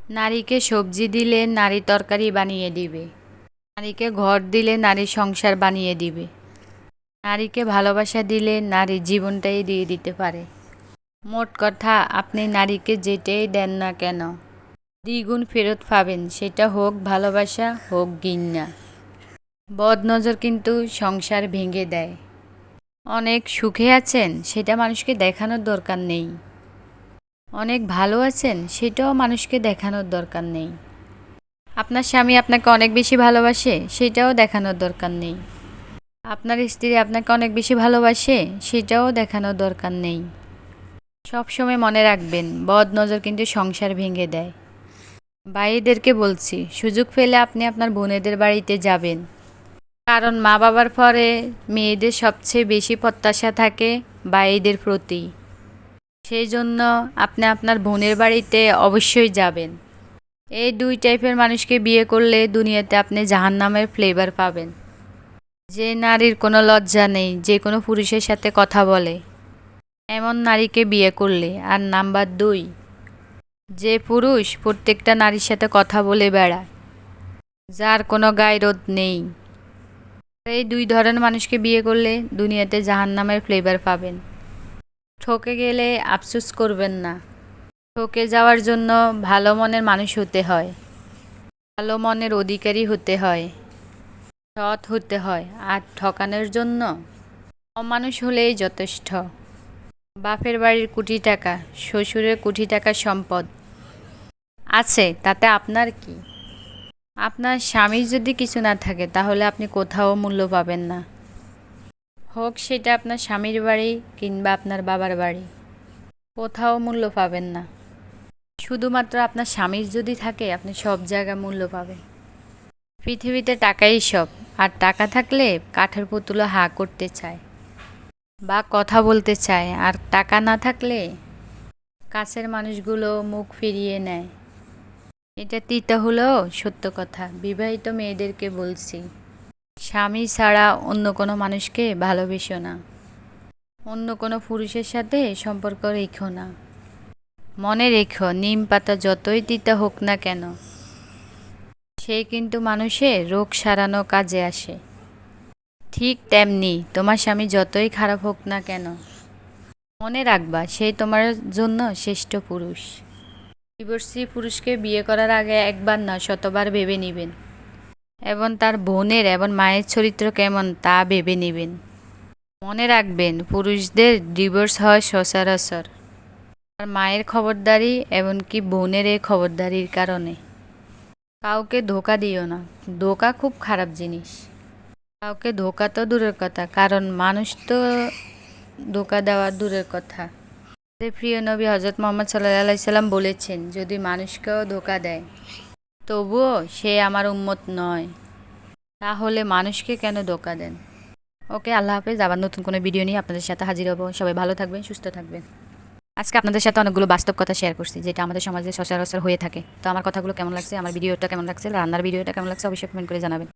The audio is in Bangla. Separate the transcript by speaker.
Speaker 1: নারীকে সবজি দিলে নারী তরকারি বানিয়ে দিবে। নারীকে ঘর দিলে নারী সংসার বানিয়ে দিবে। নারীকে ভালোবাসা দিলে নারী জীবনটাই দিয়ে দিতে পারে। মোট কথা, আপনি নারীকে যেটাই দেন না কেন দ্বিগুণ ফেরত পাবেন, সেটা হোক ভালোবাসা হোক ঘৃণা। বদনজর কিন্তু সংসার ভেঙে দেয়। অনেক সুখে আছেন, সেটা মানুষকে দেখানোর দরকার নেই। অনেক ভালো আছেন, সেটাও মানুষকে দেখানোর দরকার নেই। আপনার স্বামী আপনাকে অনেক বেশি ভালোবাসে, সেটাও দেখানোর দরকার নেই। আপনার স্ত্রী আপনাকে অনেক বেশি ভালোবাসে, সেটাও দেখানোর দরকার নেই। সবসময় মনে রাখবেন, বদ নজর কিন্তু সংসার ভেঙে দেয়। ভাইদেরকে বলছি, সুযোগ পেলে আপনি আপনার বোনেদের বাড়িতে যাবেন। কারণ মা বাবার পরে মেয়েদের সবচেয়ে বেশি প্রত্যাশা থাকে ভাইদের প্রতি। সেই জন্য আপনি আপনার বোনের বাড়িতে অবশ্যই যাবেন। এই দুই টাইপের মানুষকে বিয়ে করলে দুনিয়াতে আপনি জাহান্নামের ফ্লেভার পাবেন। যে নারীর কোনো লজ্জা নেই, যে কোনো পুরুষের সাথে কথা বলে, এমন নারীকে বিয়ে করলে। আর নাম্বার 2, যে পুরুষ প্রত্যেকটা নারীর সাথে কথা বলে বেড়ায়, যার কোনো গায়রোধ নেই। এই দুই ধরনের মানুষকে বিয়ে করলে দুনিয়াতে জাহান্নামের ফ্লেভার পাবেন। ঠকে গেলে আফসোস করবেন না। ঠকে যাওয়ার জন্য ভালো মনের মানুষ হতে হয়, ভালো মনের অধিকারী হতে হয়, সৎ হতে হয়। আর ঠকানোর জন্য অমানুষ হলেই যথেষ্ট। বাপের বাড়ির কোটি টাকা, শ্বশুরের কোটি টাকার সম্পদ আছে, তাতে আপনার কি? আপনার স্বামীর যদি কিছু না থাকে, তাহলে আপনি কোথাও মূল্য পাবেন না। হোক সেটা আপনার স্বামীর বাড়ি কিংবা আপনার বাবার বাড়ি, কোথাও মূল্য পাবেন না। শুধুমাত্র আপনার স্বামীর যদি থাকে, আপনি সব জায়গায় মূল্য পাবেন। পৃথিবীতে টাকাই সব। আর টাকা থাকলে কাঠের পুতুলও হা করতে চায় বা কথা বলতে চায়, আর টাকা না থাকলে কাছের মানুষগুলো মুখ ফিরিয়ে নেয়। এটা তিতা হলেও সত্য কথা। বিবাহিত মেয়েদেরকে বলছি, স্বামী ছাড়া অন্য কোনো মানুষকে ভালোবেসো না। অন্য কোনো পুরুষের সাথে সম্পর্ক রেখো না। মনে রেখো, নিম পাতা যতই তিতা হোক না কেন, সে কিন্তু মানুষের রোগ সারানো কাজে আসে। ঠিক তেমনি তোমার স্বামী যতই খারাপ হোক না কেন, মনে রাখবা সে তোমার জন্য শ্রেষ্ঠ পুরুষ। ডিভোর্সি পুরুষকে বিয়ে করার আগে একবার না শতবার ভেবে নেবেন, এবং তার বোনের এবং মায়ের চরিত্র কেমন তা ভেবে নেবেন। মনে রাখবেন, পুরুষদের ডিভোর্স হয় সচরাচর আর মায়ের খবরদারি এমনকি বোনের এই খবরদারির কারণে। কাউকে ধোকা দিও না। ধোকা খুব খারাপ জিনিস। কাউকে ধোকা তো দূরের কথা, কারণ মানুষ তো ধোকা দেওয়া দূরের কথা। প্রিয় নবী হজরত মুহাম্মদ সাল্লাল্লাহু আলাইহি সাল্লাম বলেছেন, যদি মানুষকেও ধোকা দেয় তবুও সে আমার উম্মত নয়, তাহলে মানুষকে কেন ধোকা দেন? ওকে, আল্লাহ হাফেজ। আবার নতুন কোনো ভিডিও নিয়ে আপনাদের সাথে হাজির হব। সবাই ভালো থাকবেন, সুস্থ থাকবেন। আজকে আপনাদের সাথে অনেকগুলো বাস্তব কথা শেয়ার করছি, যেটা আমাদের সমাজে সচরাচর হয়ে থাকে। তো আমার কথাগুলো কেমন লাগছে, আমার ভিডিওটা কেমন লাগছে, রান্নার ভিডিওটা কেমন লাগছে, অবশ্যই কমেন্ট করে জানাবেন।